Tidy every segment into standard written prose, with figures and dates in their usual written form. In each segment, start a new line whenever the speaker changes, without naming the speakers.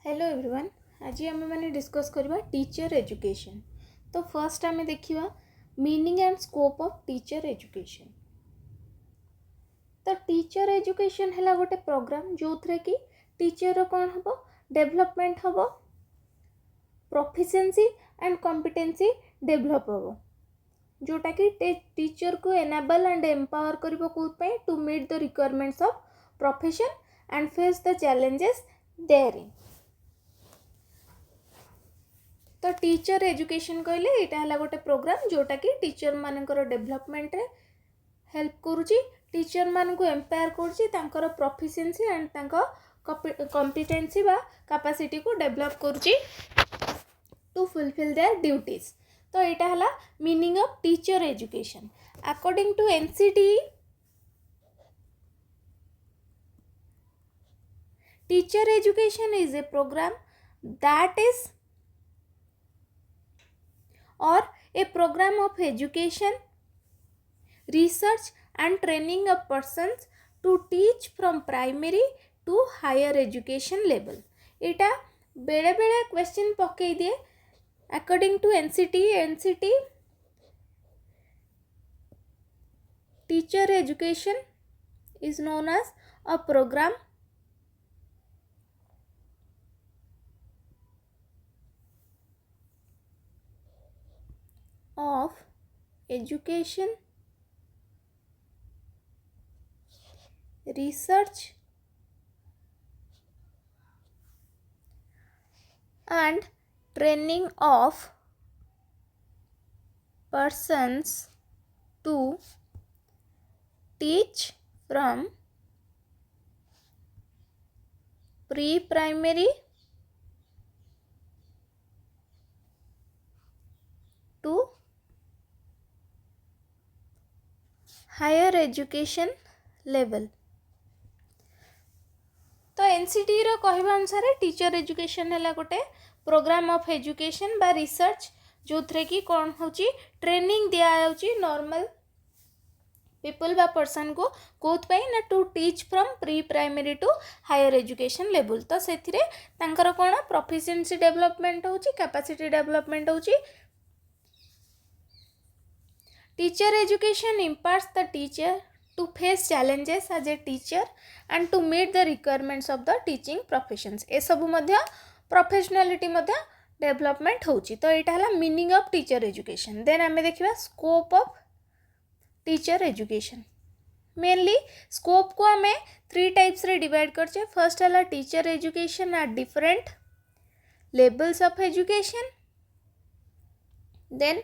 Hello everyone. आज आम मैंने डिस्कस करवा टीचर एजुकेशन। तो फर्स्ट आम देखा meaning and scope of teacher education. तो टीचर एजुकेशन है गोटे प्रोग्राम जो थे कि टीचर कौन हम डेवलपमेंट हम प्रोफिशिएंसी एंड कॉम्पिटेंसी डेवलप हम जोटा कि टीचर को एनेबल एंड एम्पावर कर to meet the requirements of profession and face the challenges therein. तो टीचर एजुकेशन कहले यहाँ है गोटे प्रोग्राम जोटा कि टीचर मानकर डेवलपमेंट रे हेल्प करुच्ची, टीचर मान को एम्पायर कर प्रोफिशिएंसी एंड कॉम्पिटेंसी बा कैपेसिटी को डेवलप करुच्ची टू फुलफिल देयर ड्यूटीज। तो यहाँ है meaning of teacher education. According to NCTE teacher education is a programme that is or a program of education, research and training of persons to teach from primary to higher education level। इटा बेले बेले question पकई दिए। According to NCT teacher education is known as a program of education, research and training of persons to teach from pre-primary to higher education level. तो NCT रो कहवा अनुसार teacher education है गोटे प्रोग्राम ऑफ एजुकेशन बा research जो थे कि कौन होची ट्रेनिंग दिया जाउची नॉर्मल पीपल बा पर्सन को कोथ पाई ना to teach from pre primary to higher education level. तो से तांकर कौन प्रोफिशिएंसी डेवलपमेंट होची, कैपेसिटी डेवलपमेंट होची। Teacher education imparts the teacher to face challenges as a teacher and to meet the requirements of the teaching professions। ए सब मध्य professionality मध्य डेवलपमेंट होची। तो यहाँ है meaning of teacher education. Then आम देखा scope of teacher education. Mainly scope को आम 3 टाइप्स रे डिवाइड करछे। फर्स्ट है teacher education at different levels of education, then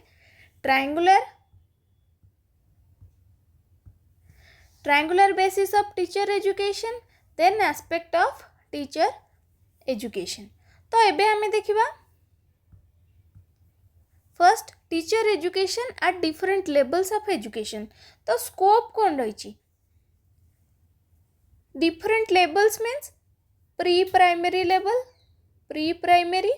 triangular basis of teacher education, then aspect of teacher education। तो एबे हमें देखिबा first teacher education at different levels of education. तो स्कोप कौन रही? Different levels means pre primary level, pre primary,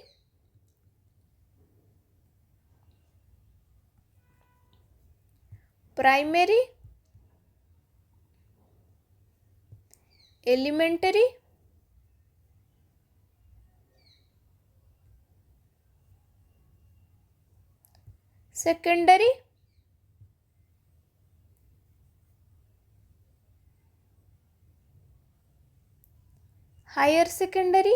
primary, elementary, secondary, higher secondary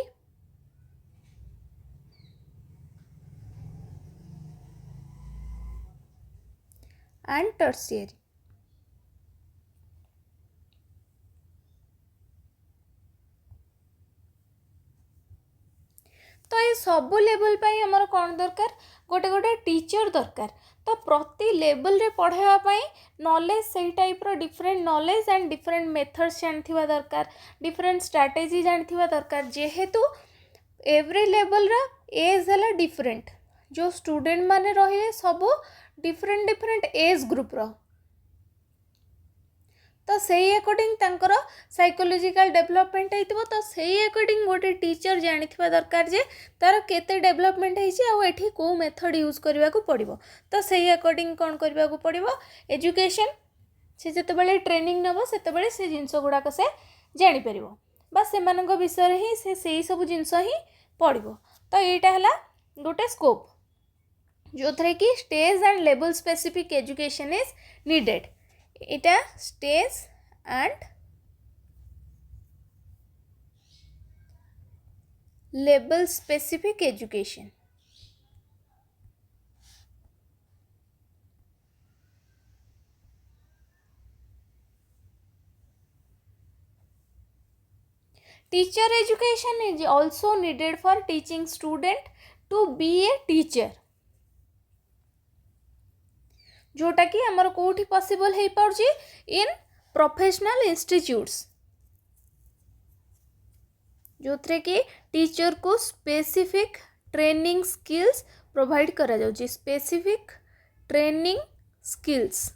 and tertiary. तो ये सबू लेवल पाई हमर कौन दरकार? गोटे गोटे टीचर दरकार। तो प्रति लेवल रे पढ़ाई नॉलेज से टाइप रो different knowledge and different methods जानथिबा दरकार, डिफरेंट स्ट्रैटेजी जानथिबा दरकार। जेहेतु एवरी लेवल रा एज है डिफरेंट, जो स्टूडेंट माने रहे सब डिफरेंट डिफरेंट एज ग्रुप रो। तो सही अकॉर्डिंग तांकर साइकोलॉजिकल डेवलपमेंट होइतिबो। तो सही अकॉर्डिंग गोटे टीचर जानिथिबा दरकार जे तार केते डेवलपमेंट होइछि आ एठी को मेथड यूज करबा को पड़िबो। तो सही अकॉर्डिंग कोन करबा को पड़िबो एजुकेशन से जेतेबेले ट्रेनिंग नबो सेतेबेले से जिंस गुडाक से जानि परिबो बस सेमानक विषय ही से सब जिनस ही पड़ो। तो यहाँ है गोटे स्कोप जो थे कि stage and level specific education is needed. इटा stage and level specific education. Teacher education is also needed for teaching student to be a teacher, जोटा कि आमर कोठी पॉसिबल है पाउची इन प्रोफेशनल इंस्टीट्यूट्स, जो थे कि टीचर को स्पेसिफिक ट्रेनिंग स्किल्स प्रोवाइड करा जाउची, specific training skills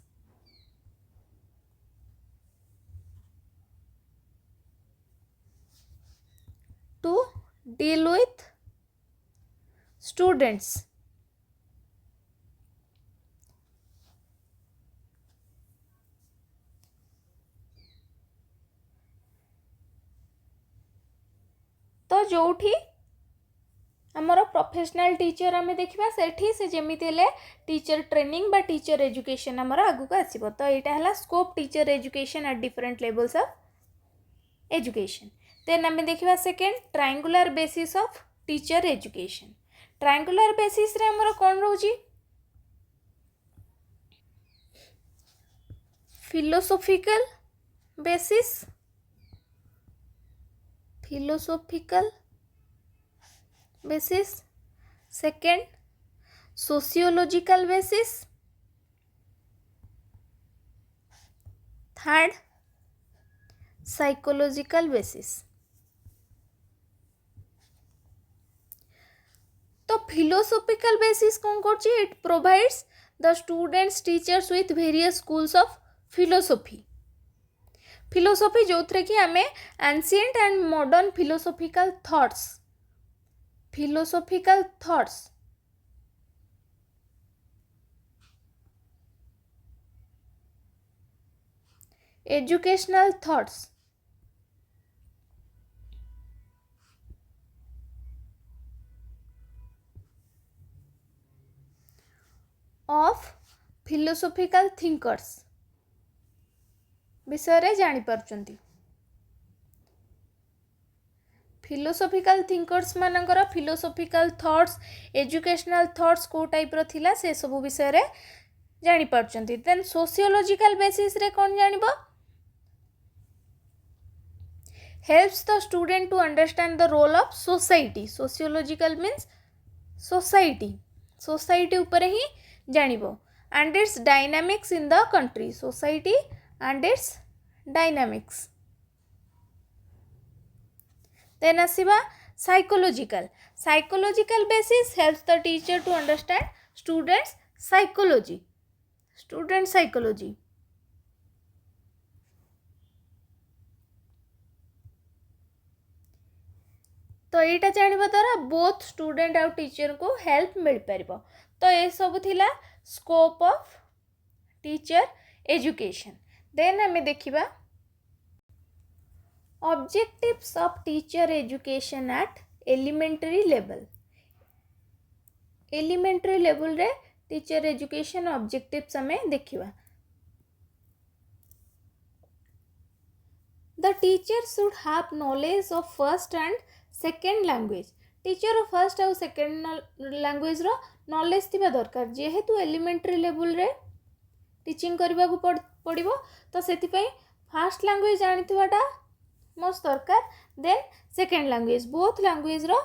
to deal with students। तो जोठी आमर प्रोफेशनल टीचर आम देखा से जमीती हेले टीचर ट्रेनिंग बा टीचर एजुकेशन आमर आगु आसब। तो यहाँ है scope teacher education at different levels of education. Then आम देखा second triangular basis of teacher education. Triangular basis रे आमर कौन रोची philosophical basis, philosophical basis, second sociological basis, third psychological basis. तो फिलोसोफिकल बेसिस कौन करछि, it provides the students teachers with various schools of philosophy. Philosophy जो थे कि आमे ancient and modern philosophical thoughts, philosophical thoughts educational thoughts of philosophical thinkers विषय रे जानी पारचंती। फिलोसोफिकल थिंकर्स मानकर फिलोसोफिकल थॉट्स एजुकेशनल थॉट्स को टाइप रो थिला से सब विषय रे जानी पारचंती। देन सोशियोलॉजिकल बेसिस रे कौन जानिबो, helps the student to understand the role of society। sociological means society, society ऊपर ही जानिबो and its dynamics in the country, society and its dynamics। then आसीबा psychological। psychological basis helps the teacher to understand students psychology, student psychology। तो यहाँ जाना द्वारा both student आउ teacher को help मिल पार। तो ये सब थिला scope of teacher education. Then आम देखा objectives of teacher education at elementary level. Elementary level रे टीचर एजुकेशन ऑब्जेक्टिव्स आम देखा। The teacher should have knowledge of first and second language. Teacher first आउ सेकेंड लैंग्वेज रो knowledge थिबा दरकार, जेहेतु एलिमेंटरी लेवल रे टीचिंग करबा को पड़िबो तो सेति पई फर्स्ट लैंग्वेज जानिथिबाटा मोस्ट दरकार। Then second language, both language रो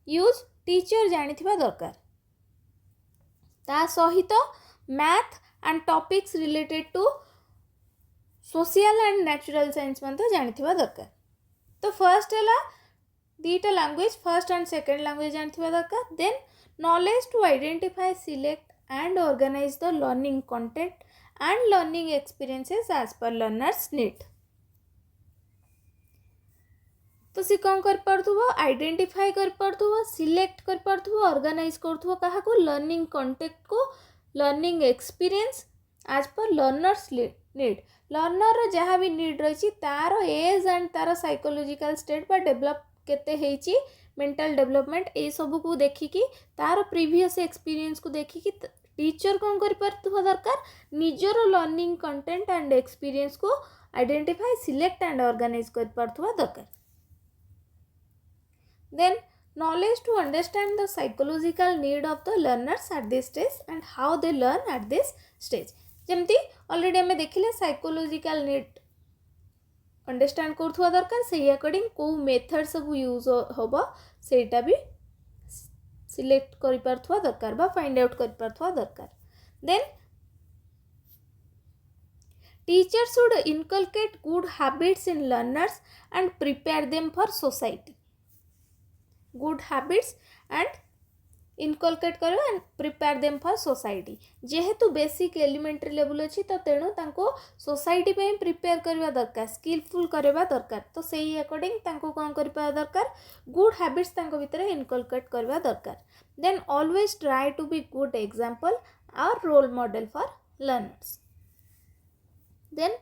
यूज टीचर जानिथिबा दरकार। ता सहित math and topics related to social and natural science मते जानिथिबा दरकार। तो फर्स्ट है दीटा language, first and second language जानिथिबा दरकार। Then knowledge to identify, select and organise the learning content and learning experiences as per learners need. तो सी कौन कर पार्थुबो, आइडेंटिफाई कर पार्थुबो, सिलेक्ट कर पार्थुबो, ऑर्गेनाइज करथुबो काहाको, लर्निंग कंटेंट को, learning experience as per learners need learner जहाँ भी नीड रही तार एज एंड तार साइकोलॉजिकल स्टेट बा डेवलप केते हेची मेंटल डेवलपमेंट ए सब को देखिकी तार प्रीवियस एक्सपीरियंस को देखिकी टीचर कौन कर पारथुवा दरकार निजर लर्निंग कंटेंट एंड एक्सपीरियंस को आइडेंटिफाई सिलेक्ट एंड ऑर्गेनाइज कर पारथुवा दरकार. Then knowledge to understand the psychological need of the learners at this stage and how they learn at this stage. जेमती ऑलरेडी आम देखिले साइकोलॉजिकल नीड अंडरस्टैंड करुवा दरकार से according को मेथड सब यूज हम सेटा भी सिलेक्ट कर पारथुवा दरकार बा फाइंड आउट कर पारथुवा दरकार. Then teacher should inculcate good habits in learners and prepare them for society. Good habits and inculcate करवा and prepare them for society. जेहेतु बेसिक एलिमेंटरी लेवल अच्छी तो तेणु तांको सोसाइटी पे प्रिपेयर करवा दरकार स्किलफुल करवा दरकार. तो सही अकॉर्डिंग तांको कौन करवा दरकार गुड हैबिट्स तांको भीतर इनकलकेट करवा दरकार. Then always try to be good example और role model for learners. Then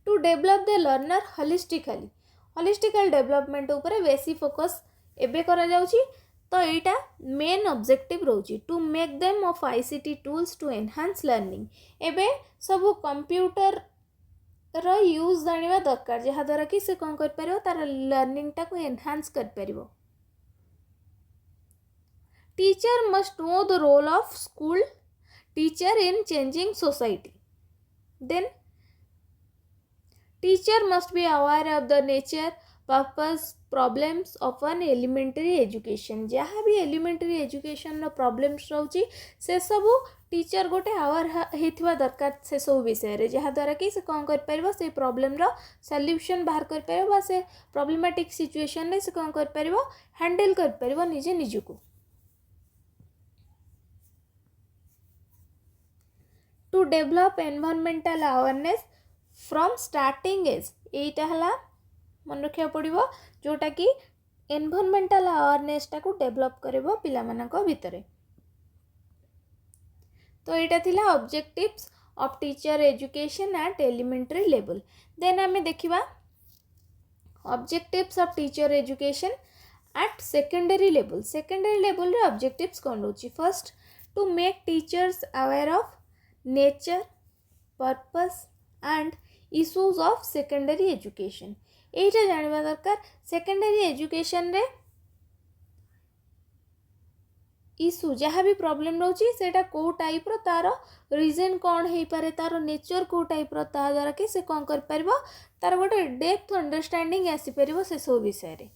to develop the learner holistically holistical development ऊपर बेसी फोकस एबे करा जाउची. तो एटा मेन ऑब्जेक्टिव रोची to make them of ICT tools to enhance learning. एबे सब कंप्यूटर रो यूज जानिबा दरकार जहाँ द्वारा कि से कौन कर परिबो तार लर्निंग टा को एनहांस कर परिबो. Teacher must know the role of school teacher in changing society. Then teacher must be aware of the nature purpose problems of an elementary education. जहाँ भी एलिमेंटरी एजुकेशन प्रॉब्लम्स रोची से सब टीचर गोटे aware होइथिबा दरकार से सब विषय रे जहाँ द्वारा कि से कौन कर परिबो से प्रॉब्लम रो सॉल्यूशन बाहर कर परिबो से प्रॉब्लमेटिक सिचुएशन रे से कौन कर परिबो हैंडल कर परिबो निजे निजको. To develop environmental awareness from starting age एटा हला मन रखा पड़ो जोटा कि एनवायरमेंटल अवेयरनेस टाको डेवलप करबो पिला मानक भितरे. तो एटा थिला objectives of teacher education at elementary level. Then आमे देखिबा objectives of teacher education at secondary level. Secondary level रे ऑब्जेक्टिव्स कोन होची. First to make teachers aware of nature purpose and issues of secondary education. एटा जानवा दरकार secondary education रे issue जहाँ भी प्रॉब्लम रोची सेटा को टाइप रो तार रीजन कौन हो पारे तार नेचर को टाइप रो ता द्वारा कि से कौन कर परबो तार गोटे डेप्थ अंडरस्टैंडिंग आसी परबो से सब विषय रे.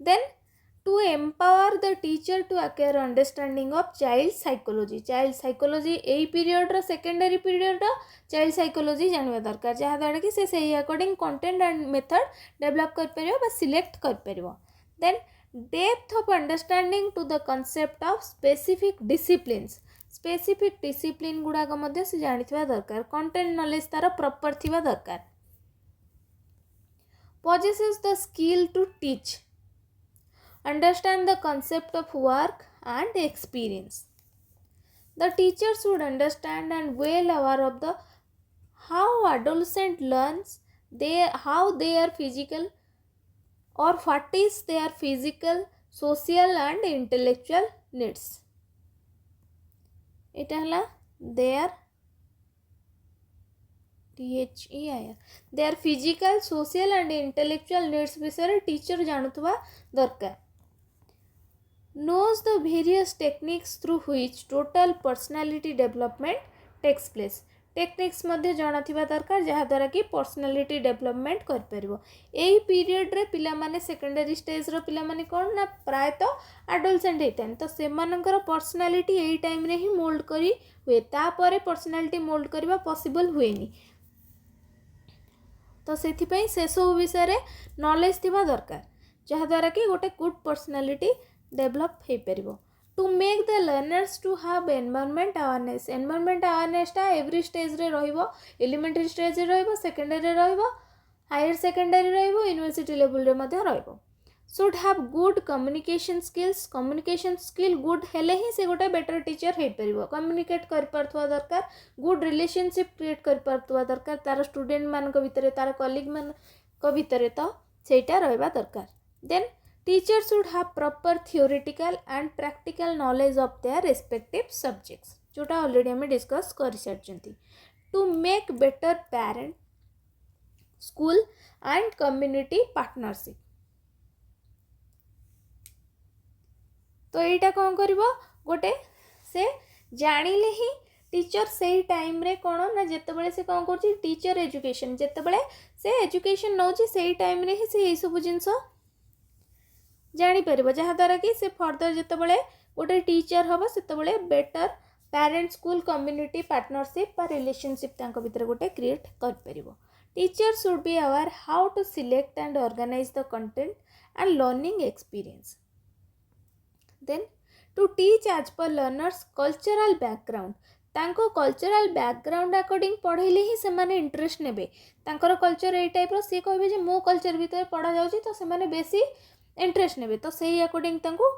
Then to empower the teacher to acquire understanding of child psychology. Child psychology यही पीरियड रो सेकेंडरी पीरियड रो चाइल्ड साइकोलॉजी जानवा दरकार जहाँ द्वारा कि से according content and method develop कर परिबो बा सिलेक्ट कर परिबो. Then depth of understanding to the concept of specific disciplines. Specific discipline गुड़ाक मध्य से जानिथिबा दरकार. कंटेंट नॉलेज तार प्रॉपर थिबा दरकार. possesses the skill to teach. Understand the concept of work and experience. The teacher should understand and well aware of the how adolescent learns how their physical or what is their physical, social and intellectual needs. It is their their physical, social and intellectual needs विषय teacher जानुवा दरकार. Knows the various techniques through which total personality development takes place. Techniques मध्य जाना थिबा दरकार जहाँ द्वारा कि personality development कर परिबो. एही पीरियड रे पिला माने सेकेंडरी स्टेज रो पिला माने कोन ना प्रायतः एडोलसेंट हेतन तो सेमानकर पर्सनालिटी एही टाइम रे ही मोल्ड करी हुए ता परे पर्सनालिटी मोल्ड करबा पॉसिबल हुएनी. तो सेथि पई से सब विषय रे नॉलेज थिबा दरकार जहाँ द्वारा कि गोटे गुड पर्सनालिटी डेवलप हो परिबो. To make the learners to have environment awareness. Environment awareness टा एवरी स्टेज रे रहिबो. एलिमेंटरी स्टेज रे रहिबो, सेकेंडरी रे रहिबो, हायर सेकेंडरी रहिबो, यूनिवर्सिटी लेवल रे मध्ये रहिबो. Should have good communication skills communication skill good हेले ही से गोटे बेटर टीचर हो पार कम्युनिकेट कर पारथुवा दरकार गुड रिलेशनशिप क्रिएट कर पारथुवा दरकार तार स्टूडेंट मान भितर तार कलीग मान भितर तो सेटा रहा दरकार then teacher should have proper theoretical and practical knowledge of their respective subjects जोटा ऑलरेडी हमें डिस्कस कर सारी to make better parent school and community partnership तो यहाँ कौन कर गोटे से जानिले ही टीचर से टाइम रे कौन ना जितेबाला से कौन कर टीचर एजुकेशन जितेबाला से एजुकेशन नौ से टाइम रे ही से सब जिनस जापर जहाँद्वारा कि से फर्दर जितेबाला गोटे टीचर हम से better parent school community partnership बा रिलेशनशिप भितर गोटे क्रिएट कर पारिबो teacher should be aware how to select and organise the content and learning experience then to teach as per learners cultural background तांको cultural background according पढ़ेले ही से माने इंटरेस्ट नेबे तांकर कल्चर ए टाइप रो से कहबे जे मो कल्चर भीतर पढ़ा जाउची तो से माने बेसी इंटरेस्ट नेबे तो सही अकॉर्डिंग तांको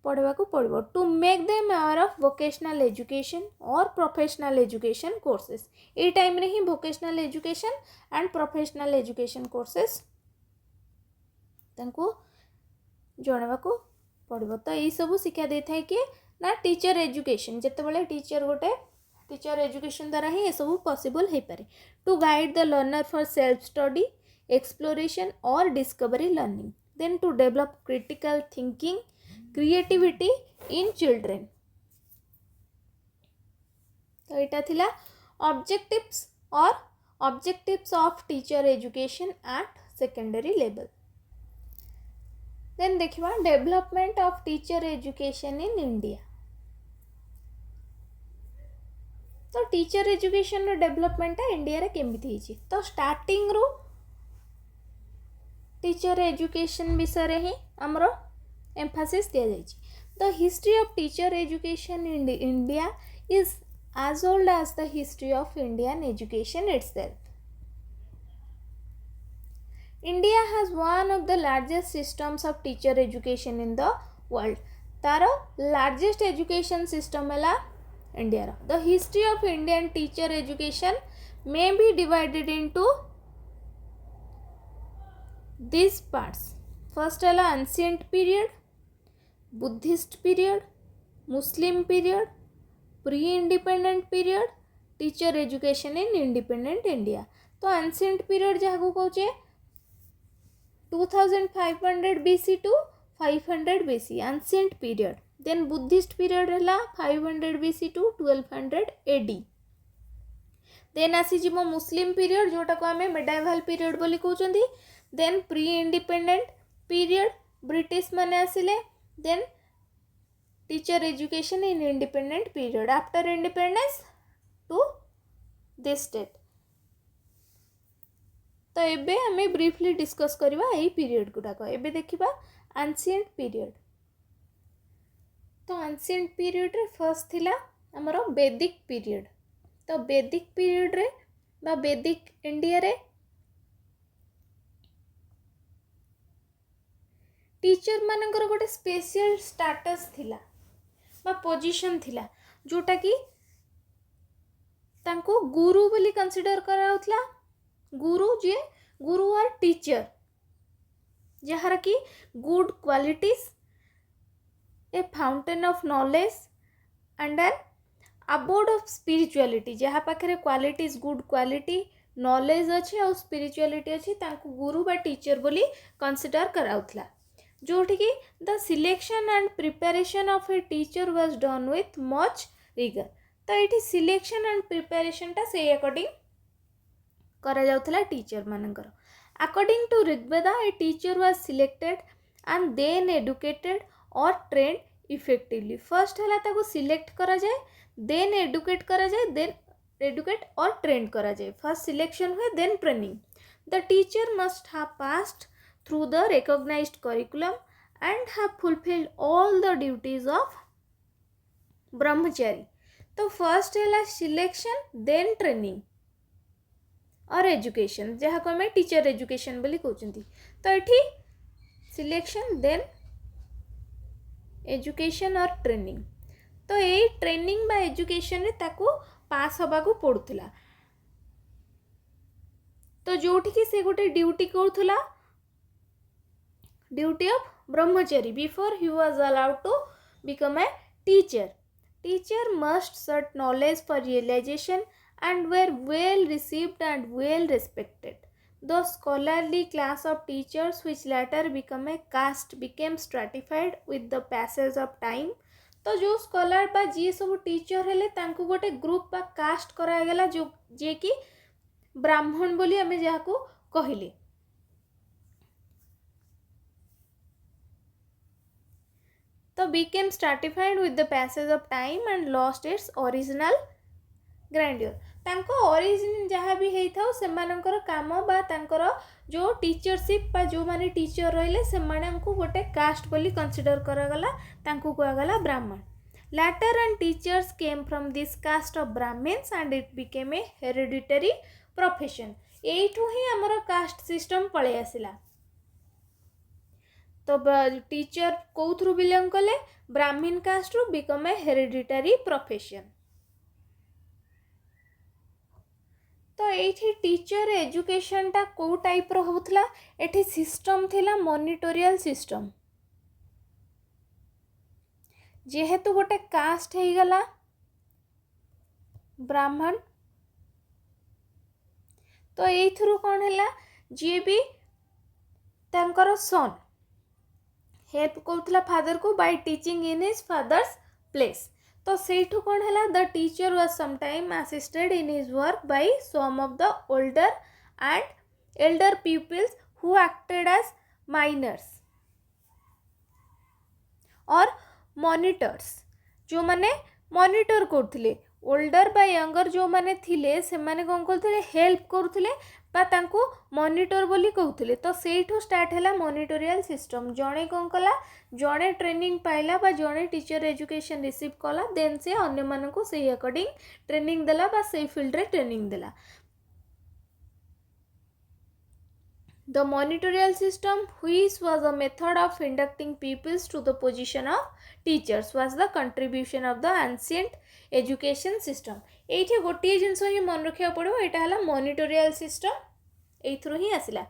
पढ़वा को पड़ो to make them aware of vocational education और प्रोफेशनल एजुकेशन कोर्सेस ए टाइम रे ही vocational education and professional education courses तांको जणवा को पड़ो तो यही सब शिक्षा दे था कि ना टीचर एजुकेशन जितेबाला टीचर गोटे टीचर एजुकेशन द्वारा ही ये सब पॉसिबल हो पारे to guide the learner for self study exploration और discovery learning then to develop critical thinking creativity in children तो यहाँ थिला ऑब्जेक्टिव्स और objectives of teacher education at secondary level then देखिबा development of teacher education in India तो teacher education रो development India रे केमिति हिची तो स्टार्टिंग रो टीचर एजुकेशन विषय ही हमरो एम्फासिस दिया जाइए the history of teacher education in India is as old as the history of Indian education itself. India has one of the largest systems of teacher education in the world. तार largest education system है India. The history of Indian teacher education may be divided into these parts. First है ancient period, Buddhist period, Muslim period, pre-independent period, teacher education in independent India. तो ancient period जहाँ कहे 2500 BC to 500 BC ancient period. Then Buddhist period है 500 BC to 1200 AD. Then आसीज Muslim period जोटा को आम medieval period बोली कहते. Then pre independent period British माने आसिले. Then teacher education in independent period after independence to this state. तो एबे हमें ब्रीफली डिस्कस करवा यही पीरियड गुड़ाक. एबे देखिबा एंशिएंट पीरियड. तो एंशिएंट पीरियड रे फर्स्ट थिला हमर वैदिक पीरियड. तो वैदिक पीरियड रे बा वैदिक इंडिया रे टीचर मानकर गोटे स्पेशल स्टेटस थिला बा पोजीशन थिला जोटा कि तांको गुरु बोली consider कराउथला. Guru J Guru are teacher जहार कि good qualities a fountain of knowledge and an abode of spirituality. जहाँ पाखे क्वालिटीज गुड क्वालिटी नॉलेज अच्छी और स्पिरिचुअलिटी अच्छी तांको गुरु बा टीचर बोली कंसीडर कराउथला. जोठी कि the selection and preparation of a teacher was done with much rigour. तो ये सिलेक्शन एंड प्रिपेरेशन टा से अकॉर्डिंग करा जाउथला टीचर मानकर. According to Rigveda a teacher was selected and then educated और ट्रेंड इफेक्टिवली. फर्स्ट है ताको सिलेक्ट करा जाए, देन एडुकेट करा जाए, देन एडुकेट और ट्रेंड करा जाए. फर्स्ट सिलेक्शन हुए then training. The teacher must have passed through the recognized curriculum and have fulfilled all the duties of brahmachari. तो फर्स्ट है सिलेक्शन देन ट्रेनिंग और एजुकेशन जहाँ को आम टीचर एजुकेशन बोली कहते. तो ये सिलेक्शन देन एजुकेशन और ट्रेनिंग। तो यही ट्रेनिंग बा एजुकेशन रे ताको पास हवा को पड़ुला। तो जोठी की से गोटे ड्यूटी करूला, duty of brahmachari before he was allowed to become a teacher. Teacher must sought knowledge for realization and were well received and well respected. The scholarly class of teachers which later become a caste became stratified with the passage of time. तो जो scholar बा जी सब teacher हेले तांको गोटे group बा cast करागला जो जे कि ब्राह्मण बोली आमे जाको कहिले। तो became stratified with the passage of time and lost its original grandeur। तांको ओरिजिन जहाँ भी हेई थाउ सेमानकर काम बा तांकर जो टीचरशिप बा जो माने टीचर रहिले सेमानंकु गोटे कास्ट बोली कंसीडर करागला, तांको कहगला ब्राह्मण। Later and teachers came from this caste of Brahmins and it became a hereditary profession। एइठु ही हमर कास्ट सिस्टम पळे आसिला। तो टीचर कौथरु बिलोंग कले, ब्राह्मण कास्ट रु बिकम ए हेरिडिटरी प्रोफेशन। तो एठी टीचर एजुकेशन टा को टाइप रो होतला, एठी सिस्टम थिला मॉनिटोरियल सिस्टम। जेहेतु गोटे कास्ट हे गला ब्राह्मण, तो एथरु कोन हैला जे भी तांकर सन हेल्प करथला फादर को by teaching in his father's place. तो सेठु कोन हैला the teacher was sometime assisted in his work by some of the older and elder peoples who acted as minors और मॉनिटर्स जो माने मॉनिटर करथिले। ओल्डर बा यंगर जो माने थिले से माने कोन करथिले हेल्प करथिले बा तांको मॉनिटर बोली कहउथिले। तो सेठु स्टार्ट हैला मॉनिटोरियल सिस्टम। जणे कोन कला, जणे ट्रेनिंग पाइला बा जणे टीचर एजुकेशन रिसीव कला, देन से अन्य मानको सेही अकॉर्डिंग ट्रेनिंग देला बा सेही फील्ड रे ट्रेनिंग देला। The monitorial system, which was a method of inducting peoples to the position of teachers, was the contribution of the ancient education system। एठी गोटे जिंस ही मन रखिया पड़ो, एटा हला monitorial system, एथरो he आसिला।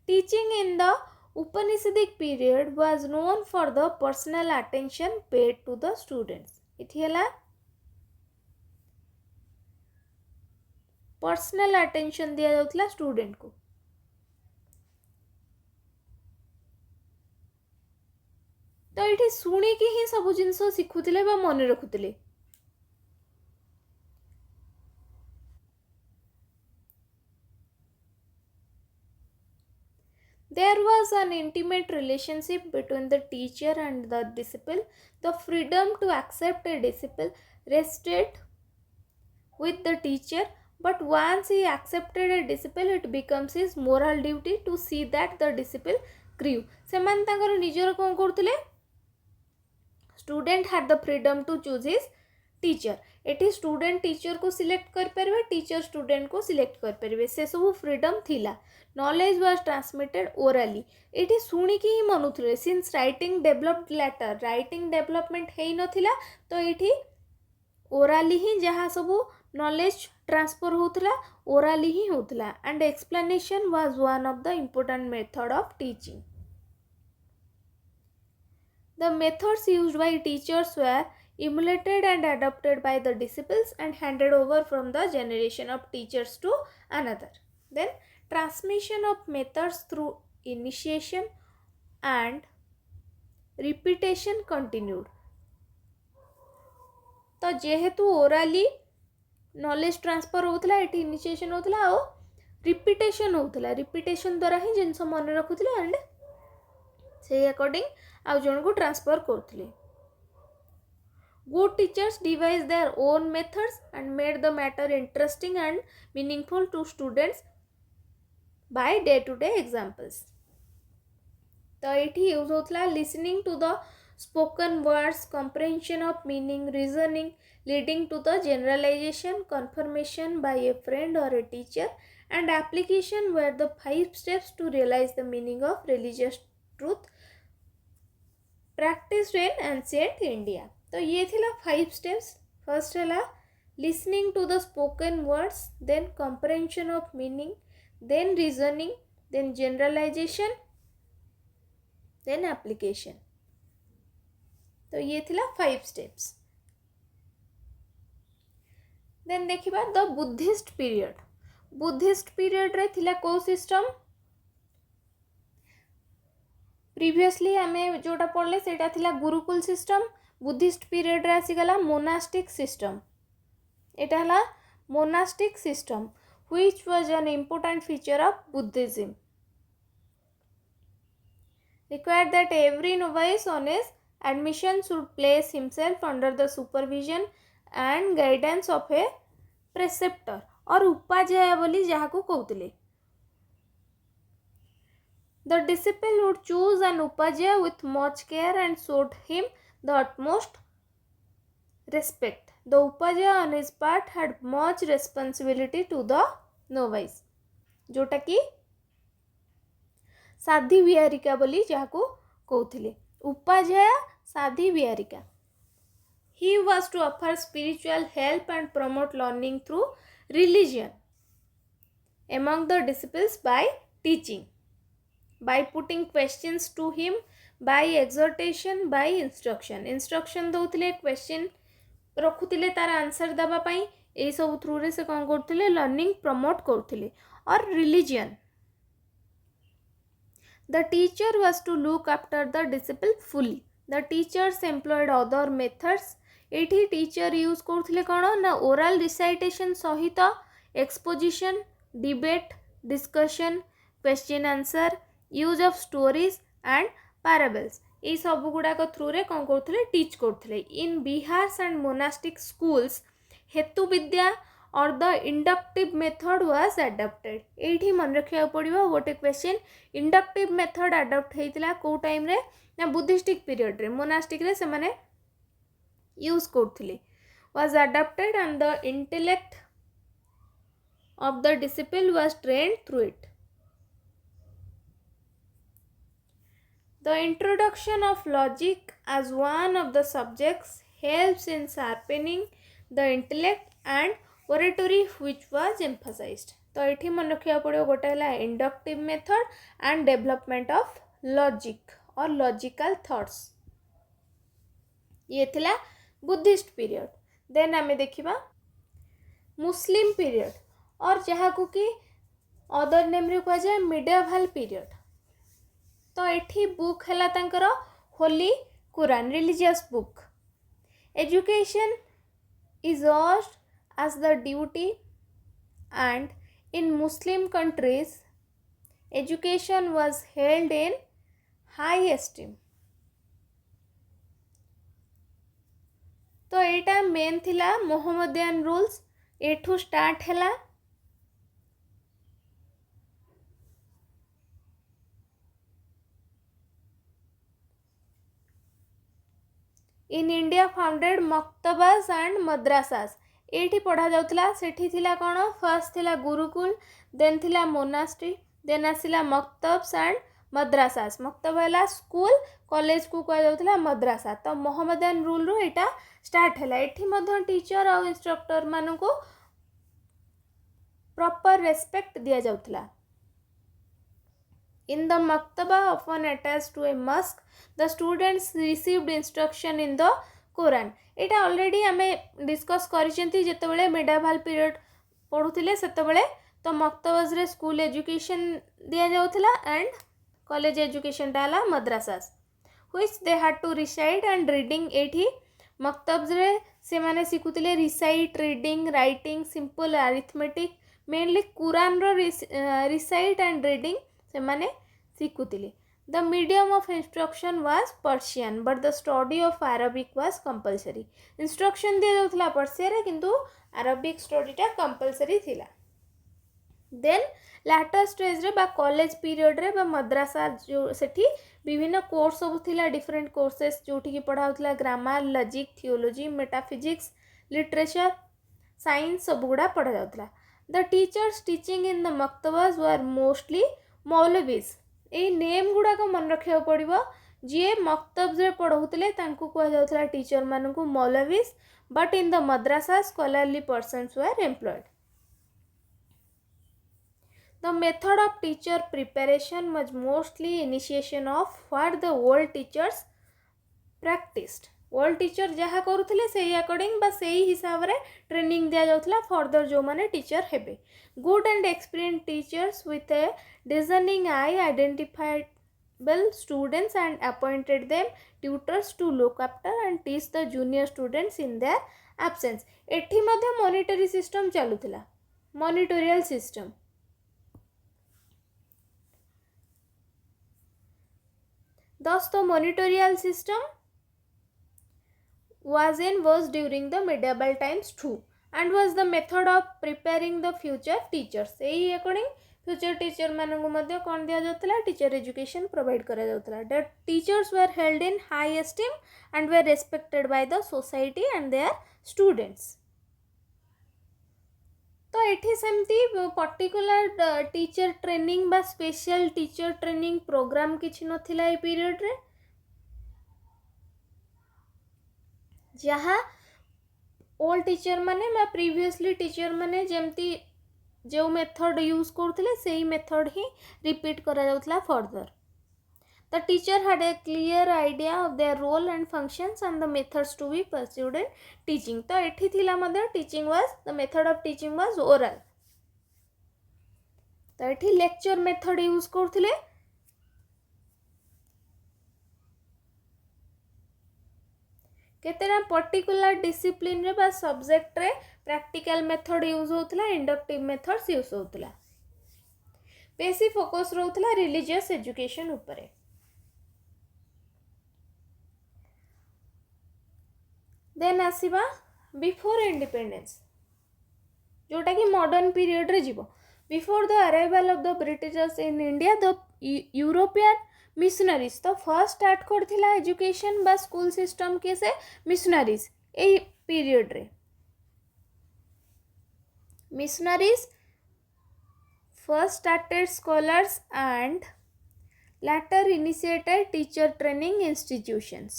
Teaching in the Upanishadic period was known for the personal attention paid to the students। एठी हला personal attention दिया जाउतला student को। तो ये शुणिकी ही सब जिनस शिखुले मन रखुले। There was an intimate relationship between the teacher and the disciple। The freedom to accept a disciple rested with the teacher, but once he accepted a disciple, it becomes his moral duty to see that the disciple grew। सेमान तांकर निजर कोन करथले, student had the freedom to choose his teacher. एटी student teacher को select कर परिबे, teacher student को सिलेक्ट कर परिबे, से सब फ्रीडम थिला। Knowledge was transmitted orally. एटी सुनिकी ही मनुथले। Since writing developed later, writing development हेई नथिला, तो एटी ओरली ही जहाँ सब नॉलेज ट्रांसफर होतला ओरली ही होतला। And explanation was one of the important method of teaching. The methods used by teachers were emulated and adopted by the disciples and handed over from the generation of teachers to another। Then transmission of methods through initiation and repetition continued। तो जेहेतु orally knowledge transfer होतला, eighty initiation होतला और repetition होतला। Repetition द्वारा ही जिनस मन रखुतले and से according आउ जन को ट्रांसफर करथले। Good teachers devise their own methods and made the matter interesting and meaningful to students by day to day examples. तो एठी यूज होतला listening to the spoken words, comprehension of meaning, reasoning leading to the generalization, confirmation by a friend or a teacher, and application were the 5 steps to realize the meaning of religious truth practiced in ancient India. तो ये थिला 5 steps. First है listening to the spoken words, then comprehension of meaning, then reasoning, then generalization, then application. तो ये थिला 5 steps. Then देखिबा the Buddhist period. Buddhist period रे थिला को system प्रीवियसली आमे जोटा पढ़ले सेटा थिला गुरुकुल सिस्टम. बुद्धिस्ट पीरियड रे आसीगला मोनास्टिक सिस्टम. एटा हला monastic system which was an important feature of Buddhism. Required that every novice on his admission should place himself under the supervision and guidance of a preceptor और उपाध्याय बोली जहाको कहउतले. The disciple would choose an upadhyaya with much care and showed him the utmost respect. The upadhyaya on his part had much responsibility to the novice. जोटा कि साधी विहारिका बोली जहाको कहउथिले. उपाध्याय साधी विहारिका. He was to offer spiritual help and promote learning through religion among the disciples by teaching, by putting questions to him, by exhortation, by instruction. Instruction दउथिले, question रखुथिले तार answer दबा पई. ए सब through रे से कोन करथिले लर्निंग प्रमोट करथिले. और religion, the teacher was to look after the disciple fully. The teachers employed other methods. एठी टीचर यूज करथिले कोन ना ओरल रिसाइटेशन सहित exposition, debate, discussion, question answer, use of stories and parables. ये सब गुड़ाक through रे कौन करथिले टीच करथिले. इन बिहार्स एंड मोनास्टिक स्कूल्स हेतु विद्या और the inductive method was adopted. एठी मन रखिया पड़िबो गोटे क्वेश्चन. इंडक्टिव मेथड अडॉप्ट हेतिला को टाइम रे ना बुद्धिस्टिक पीरियड रे. मोनास्टिक रे से माने यूज करथिले. Was adopted and the intellect of the disciple was trained through it. The introduction of logic as one of the subjects helps in sharpening the intellect and oratory which was emphasized. तो एठी मन रखिया पड़ो गोटे हला inductive method and development of logic और logical thoughts. ये थिला बुद्धिस्ट पीरियड. देन आमे देखिबा मुस्लिम पीरियड और जहाँ को कि अदर नेम रे कह जाए मिडिएवल पीरियड. तो एठी बुक हैला तांकर Holi Quran, religious book. Education is urged as the duty, and in Muslim countries education was held in high esteem. तो एटा मेन थिला मोहम्मदियन रूल्स. एठू स्टार्ट हैला. In India founded maktabs and madrasas. एठी पढ़ा जाउतला. सेठी थिला कोन फर्स्ट थिला गुरुकुल, देन थिला मोनास्ट्री, देन आसिला मक्तब्स एंड मद्रासास. मक्तब हैला स्कूल, कॉलेज को कह जाउतला मद्रासा. तो मोहम्मदियन रूल रो एटा स्टार्ट हैला. एठी मध्य टीचर और इंस्ट्रक्टर मानु को प्रॉपर रेस्पेक्ट दिया जाउतला. In the maktaba often attached to a mosque, the students received instruction in the Quran. Etah already आमे डिस्कस करिसेंती जेतेबेले मिडिएवल पीरियड पढुथिले सेतेबेले. तो मक्तबस रे स्कूल एजुकेशन दिया जाउथला एंड कॉलेज एजुकेशन डाला madrasas which they had to recite and reading. एठी मक्तब्स रे से माने सिखुथिले recite, reading, writing, simple arithmetic. Mainly Quran रो रिसाइट एंड रीडिंग से माने सिखुथिले. The medium of instruction was Persian, but the study of Arabic was compulsory. Instruction दिया जाउथला पर्सिया रे किंतु Arabic study टा compulsory थिला. Then later stage रे बा कॉलेज पीरियड रे बा मद्रासा जो सेठी विभिन्न कोर्स सब थिला. डिफरेंट कोर्सेस जोठी की पढ़ाउथला grammar, logic, theology, metaphysics, literature, science सब गुडा पढ़ा जाउथला. The teachers teaching in the maktabas were mostly Maulvis. यही नेम गुड़ाक मन रखा पड़ो जी मक्तब्रे पढ़ाऊले कहुला टीचर मानू maulvis but in the madrasa scholarly persons were employed. The method of teacher preparation was mostly initiation of what the old teachers practiced. Old teacher जहाँ करुले से अकॉर्डिंग बा से हिसाब से ट्रेनिंग दिया जाउथला फर्दर जो माने टीचर हेबे. Good and experience teachers with a discerning eye identifiable students and appointed them tutors to look after and teach the junior students in their absence. एठी मध्ये मॉनिटरी सिस्टम चलुथिला, monitorial system. Thus, the monitorial system was in was during the medieval times too and was the method of preparing the future teachers. यही according future teacher मानू मध्य कौन दिया जाता teacher education provide करा जाता. The teachers were held in high esteem and were respected by the society and their students. तो एठी सेमती पर्टिकुलर टीचर ट्रेनिंग बा स्पेशल टीचर ट्रेनिंग प्रोग्राम किछि नथिला ए पीरियड रे. जहाँ ओल्ड टीचर माने बा प्रीवियसली टीचर माने जेमती जो मेथड यूज करथिले सेही मेथड ही रिपीट करा जाउतला further. The teacher had a clear idea of their role and functions and the methods to be pursued in teaching. तो एठी थिला मध्ये teaching was the method of teaching was oral. तो एठी lecture method use करथिले. केतेना particular discipline रे बा subject रे प्रैक्टिकल मेथड यूज होतला, इंडक्टिव मेथड्स यूज होतला. बेसी फोकस रहउतला रिलीजियस एजुकेशन ऊपर. देन आसीबा बिफोर इंडिपेंडेंस जोटा कि मॉडर्न पीरियड रे जीवो. Before the arrival of the Britishers in India the European missionaries तो फर्स्ट स्टार्ट करथिला एजुकेशन बा स्कूल सिस्टम के से मिशनरीज. ए पीरियड रे missionaries first started scholars and later initiated teacher training institutions.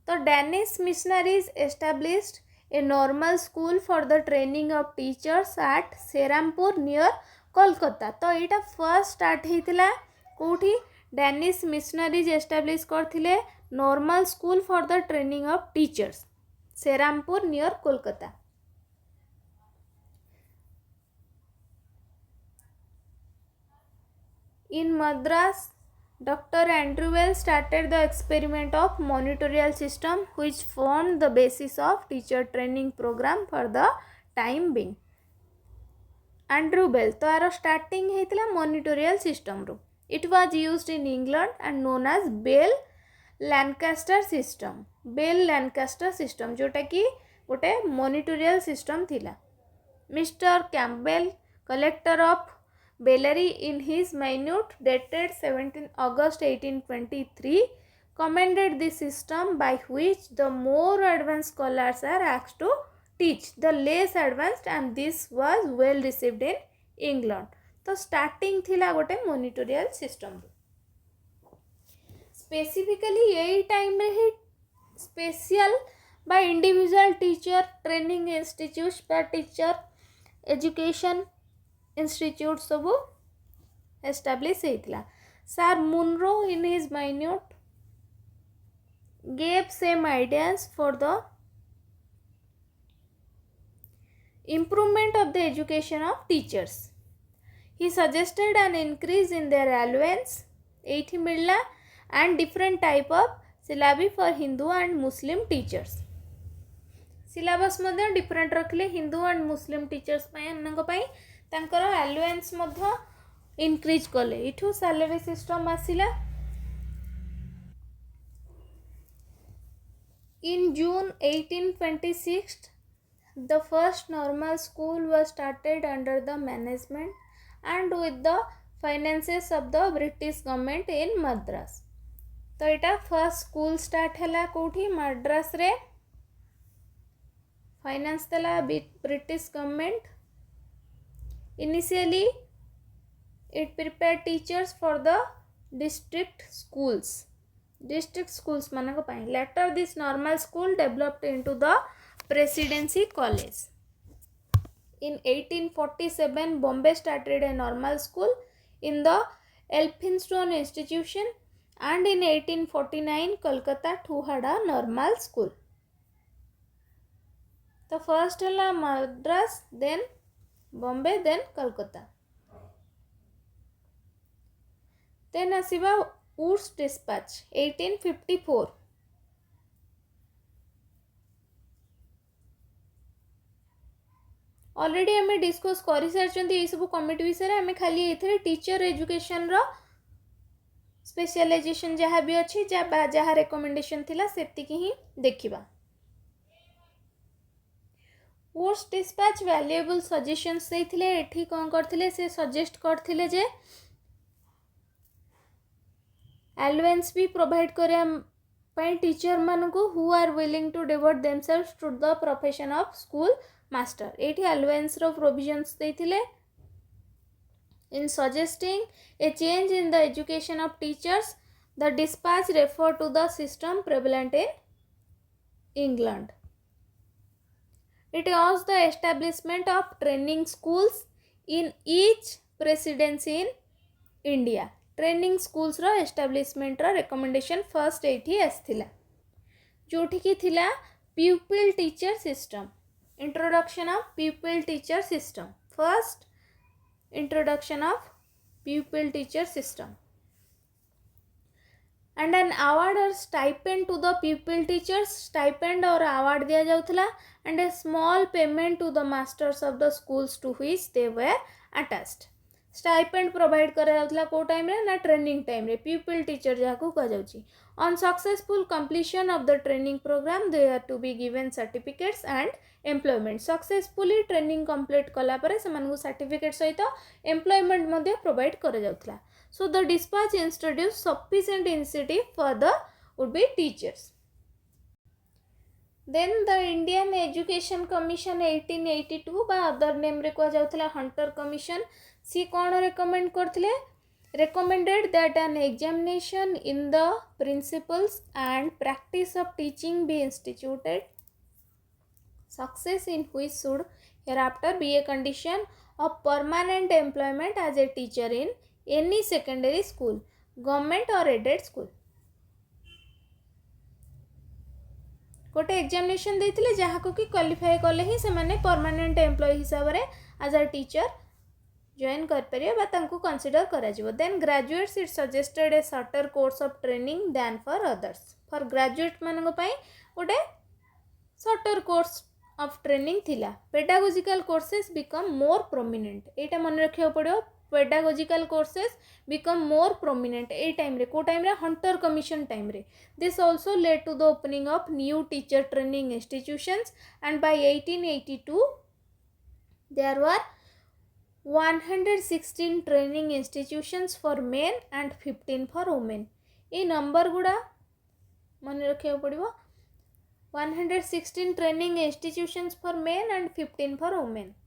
The Danish missionaries established a normal school for the training of teachers at Serampur near Kolkata. तो यहाँ first start होता कौटी Danish missionaries establish करथिले normal school for the training of teachers Serampore near Kolkata. In Madras, Dr. Andrew Wells started the experiment of monitorial system which formed the basis of teacher training program for the time being. Andrew Bell तो यार starting हेतला monitorial system row. It was used in England and known as Bell Lancaster system. Bell Lancaster system जोटा कि गोटे monitorial system थिला. Mr. Campbell, collector of Bellary in his minute dated 17 August 1823 commended this system by which the more advanced scholars are asked to teach the less advanced and this was well received in England. तो starting थिला गोटे monitorial system. Specifically यही time रे ही special by individual teacher training institutes by teacher education institute सब establish होता. Sir Munro in his minute gave same ideas for the improvement of the education of teachers. He suggested an increase in their allowance एठी मिलला and different type of syllabi for Hindu and Muslim teachers. syllabus मध्ये different रखले Hindu and Muslim teachers पाई तांकर allowance मध्ये increase कले. इठू salary system आसिला. In June 1826 the first normal school was started under the management and with the finances of the British government in Madras. तो इटा फर्स्ट स्कूल स्टार्ट हैला कोठी मद्रास रे. फाइनेंस देला British government. Initially It prepared teachers for the district schools. District schools manako pai. Later this normal school developed into the presidency college. In 1847 Bombay started a normal school in the Elphinstone institution, and in 1849 Kolkata too had a normal school. The first ହେଲା Madras, then Bombay, then Kolkata. Then ଆସିବା Woods Dispatch 1854. Already आम discuss कर सारी ये सब committee विषय आम खाली ये टीचर एजुकेशन रो स्पेशलाइजेशन जहाँ भी अच्छी जहाँ रेकमेंडेशन थिला सेतिक ही देखिबा. वुड्स डिस्पैच वैल्यूएबल सजेशंस देथिले. एठी कोन करथिले से सजेस्ट करथिले जे अलाउंस भी प्रोवाइड करिया पई टीचर मानको who are willing to devote themselves to the profession of school master. एठी अलाउंस रो प्रोविजंस देथिले. In suggesting a change in the education of teachers, the dispatch referred to the system prevalent in England. It was the establishment of training schools in each presidency in India. Training schools रो establishment रो recommendation first एठी आस्थिला, जोठी की थिला pupil teacher system. Introduction of pupil teacher system. First introduction of pupil teacher system, and an award or stipend to the pupil teachers. Stipend or award दिया जाउथला, and a small payment to the masters of the schools to which they were attached. Stipend provide करा जाउथला को time रे ना training time रे people teacher जाको कह जाउची. On successful completion of the training programme they are to be given certificates and employment. Successfully training complete कला परे सेमानकु सर्टिफिकेट सहित एम्प्लॉयमेंट मध्ये प्रोवाइड करा जाउथला. So the despatch introduce sufficient incentive for the would be teachers. Then the Indian Education Commission 1882 बा other name रे कह जाउथला हंटर कमीशन. सी कौन रेकमेंड करथिले? Recommended that an examination in the principles and practice of teaching be instituted, success in which should hereafter be a condition of permanent employment as a teacher in any secondary school, government or aided school. गोटे examination देथिले जहाँ को कि qualify कले ही से माने permanent employ हिसाब रे as a teacher join कर परियो बा तांको कंसीडर करा जिवो. Then graduates it suggested a shorter course of training than for others. For graduate मानको पई गोटे शॉर्टर कोर्स ऑफ ट्रेनिंग थिला. Pedagogical courses become more prominent. एटा मन रखियो पड़ियो. pedagogical courses become more prominent ए टाइम रे को टाइम रे हंटर कमीशन टाइम रे. This also led to the opening of new teacher training institutions, and by 1882 there were 116 training institutions for men and 15 for women. A number गुड़ा मन रखियो पड़िबो. 116 training institutions for men and 15 for women.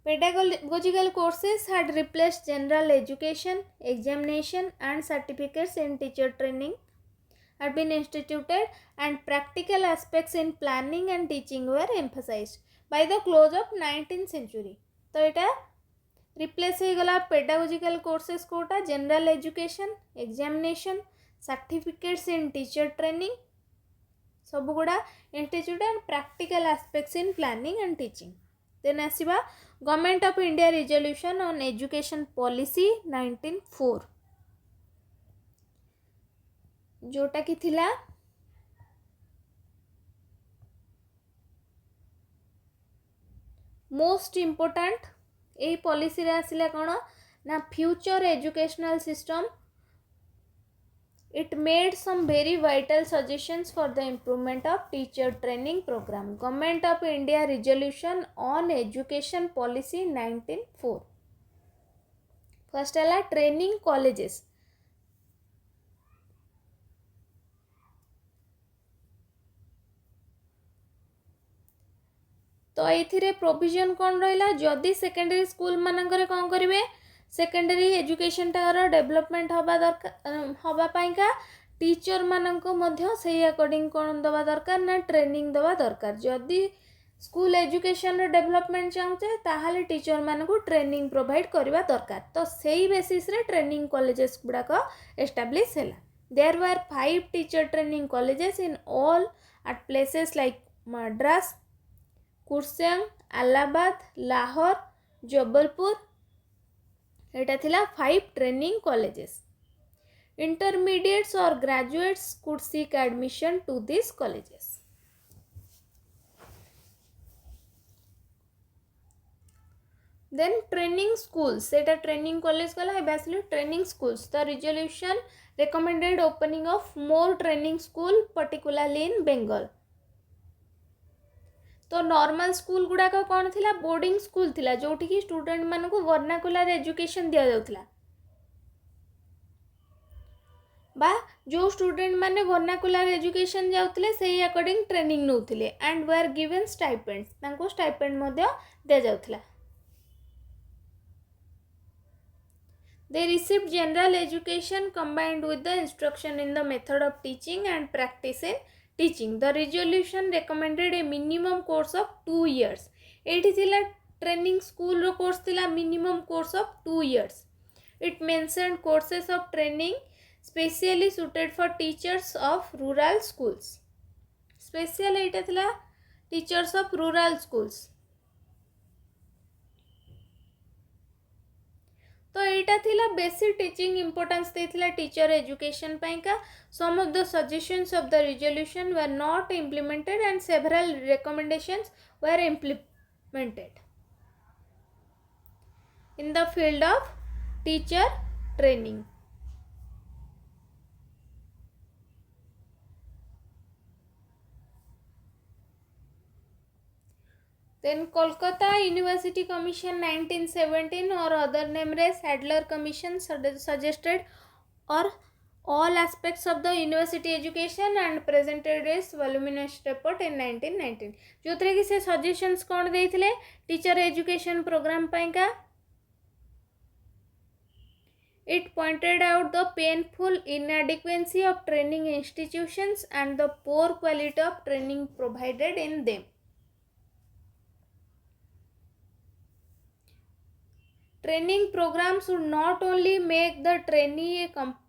Pedagogical courses had replaced general education, examination and certificates in teacher training had been instituted, and practical aspects in planning and teaching were emphasized by the close of 19th century. तो एटा replace हो गला pedagogical courses Kota general education, examination, certificates in teacher training सब गुड़ा instituted, and practical aspects in planning and teaching. Then आसीबा government of India resolution on education policy 1904 जोटा कि थिला most important. ए policy रे आसिला कोन ना future educational system. It made some very vital suggestions for the improvement of teacher training program. Government of India resolution on education policy 1904. First है training colleges. तो ये provision कौन रहा जदि सेकेंडरी स्कूल मानकर कौन करेंगे सेकेंडरी एजुकेशन टार development हवा दरकार हवापाइका टीचर मानक मध्य से अकॉर्डिंग कौन दवा दरकार ना ट्रेनिंग दवा दरकार जदि स्कूल एजुकेशन डेवलपमेंट चाहूचे ताहले टीचर मानक ट्रेनिंग प्रोवाइड करवा दरकार तो सही बेसिस रे ट्रेनिंग कॉलेजेस गुड़ाक एस्टाब्लिश है there were 5 teacher training colleges in all at places like Madras, Kurseong Allahabad Lahore Jabalpur एटा थिला 5 training colleges intermediates or graduates could seek admission to these colleges then training schools Etah training college गला basically training schools the resolution recommended opening of more training school particularly in Bengal तो normal school गुड़ाक कौन थिला boarding school थिला जोठी की student मान को vernacular education दिया जाउथला बा जो स्टूडेंट माने वर्नाकुलर एजुकेशन जाउथले सेही अकॉर्डिंग ट्रेनिंग नउथले एंड वर गिवन स्टाइपेंड्स तांको स्टाइपेंड मध्ये दिया जाउथला They received general education combined with the instruction in the method of teaching and practice in teaching. The resolution recommended a minimum course of 2 years. एठी थिला training school रो course थिला minimum course of 2 years. It mentioned courses of training specially suited for teachers of rural schools. Special एटा थिला teachers of rural schools. तो यहाँ थिला बेसी teaching importance देथिला teacher education पाइका some of the suggestions of the resolution were not implemented and several recommendations were implemented in the field of teacher training Then Kolkata University Commission 1917 or other name as Sadler Commission suggested or all aspects of the university education and presented its voluminous report in 1919 जो थे कि से suggestions कौन देइथिले teacher education programme पाइका It pointed out the painful inadequacy of training institutions and the poor quality of training provided in them Training program should not only make the trainee a competent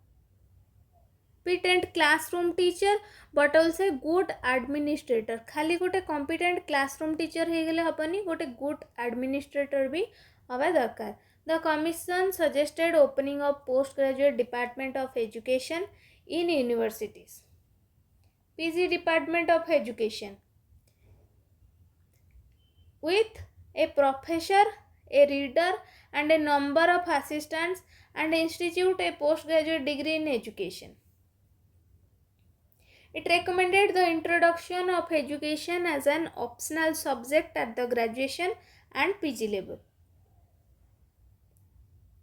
classroom teacher but also good administrator खाली गोटे competent classroom teacher हे गले हपनी गोटे good administrator भी हवा दरकार The commission suggested opening of postgraduate department of education in universities PG department of education with a professor a reader and a number of assistants and institute a postgraduate degree in education. It recommended the introduction of education as an optional subject at the graduation and PG level.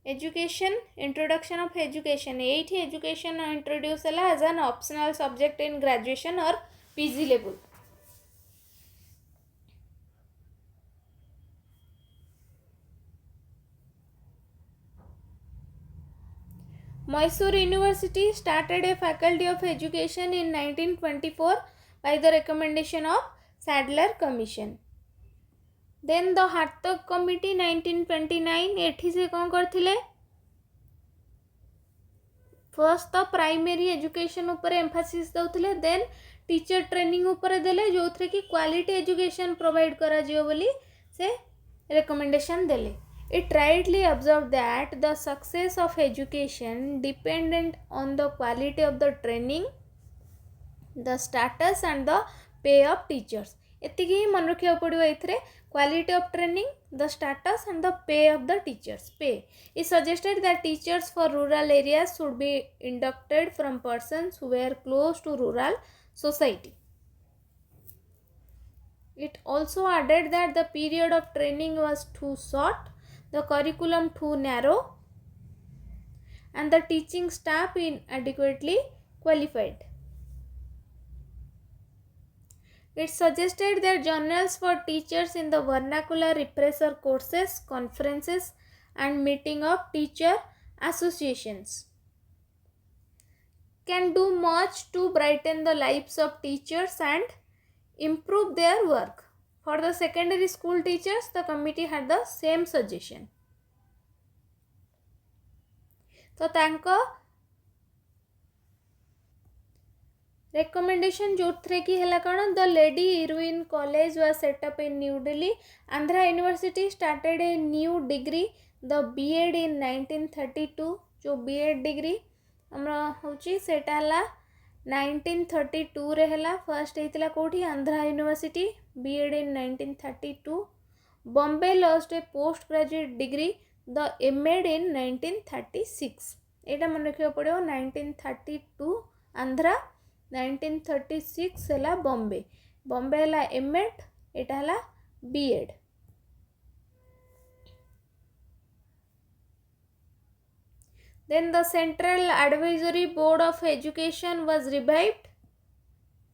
Education, introduction of education. Education introduced as an optional subject in graduation or PG level. Mysore University started a faculty of education in 1924 by the recommendation of Sadler Commission. Then the Hartog Committee 1929 एठी से कौन करथिले first तो primary education ऊपर Mphasis दउथिले then teacher training ऊपर देले जोथरे की quality education provide करा जियो बोली से रिकमेंडेशन देले It rightly observed that the success of education dependent on the quality of the training, the status and the pay of teachers. एतिकी ही मन रखिया पड़ियो एथरे quality of training, the status and the pay of the teachers. Pay. It suggested that teachers for rural areas should be inducted from persons who were close to rural society. It also added that the period of training was too short, the curriculum too narrow and the teaching staff inadequately qualified. It suggested that journals for teachers in the vernacular refresher courses, conferences and meeting of teacher associations can do much to brighten the lives of teachers and improve their work. For the secondary school teachers, the committee had the same suggestion. तो तांको recommendation जो थे कि हला कौन the Lady Irwin College was set up in New Delhi. Andhra University started a new degree the BEd in 1932. जो BEd degree हमरा होची सेटा हला 1932 रे हला. फर्स्ट हेतिला कोठी Andhra University BEd in 1932. Bombay lost a post graduate degree the MEd in 1936. एटा मन रखियो पड़ो 1932 आंध्रा 1936 है बॉम्बे. बॉम्बे है एमएड एटा है BEd. Then the Central Advisory Board of Education was revived.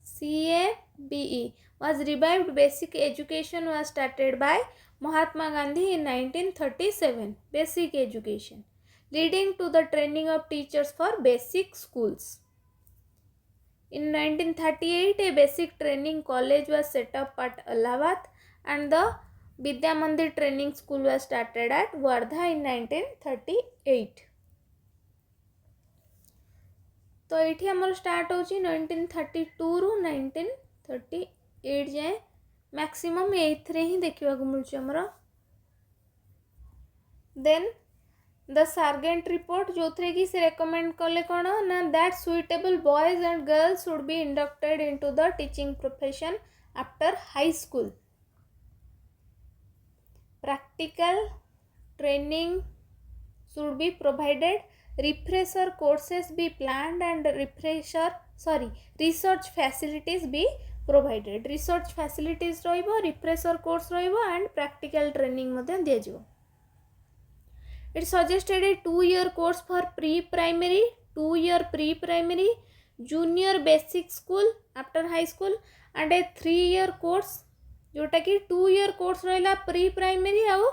CABE was revived. Basic education was started by Mahatma Gandhi in 1937. Basic education leading to the training of teachers for basic schools. In 1938, a basic training college was set up at Allahabad and the Vidya Mandir training school was started at Wardha in 1938. तो ये आमर start हो 1932 रु 1938 जाए maximum ये ही देखा मिलूँ. Then the सार्गेंट report जो थे कि से रेकमेंड कले कौन ना that suitable boys and girls should be inducted into the teaching profession after high school. Practical training should be provided. Refresher courses B planned and research facilities be provided. Research facilities रहिबो, refresher course रहिबो and practical training मध्ये दिया जिवो. It suggested a 2-year course for pre-primary, 2-year pre-primary, junior basic school after high school and a 3-year course जोटा कि 2-year course रहिला pre-primary आउ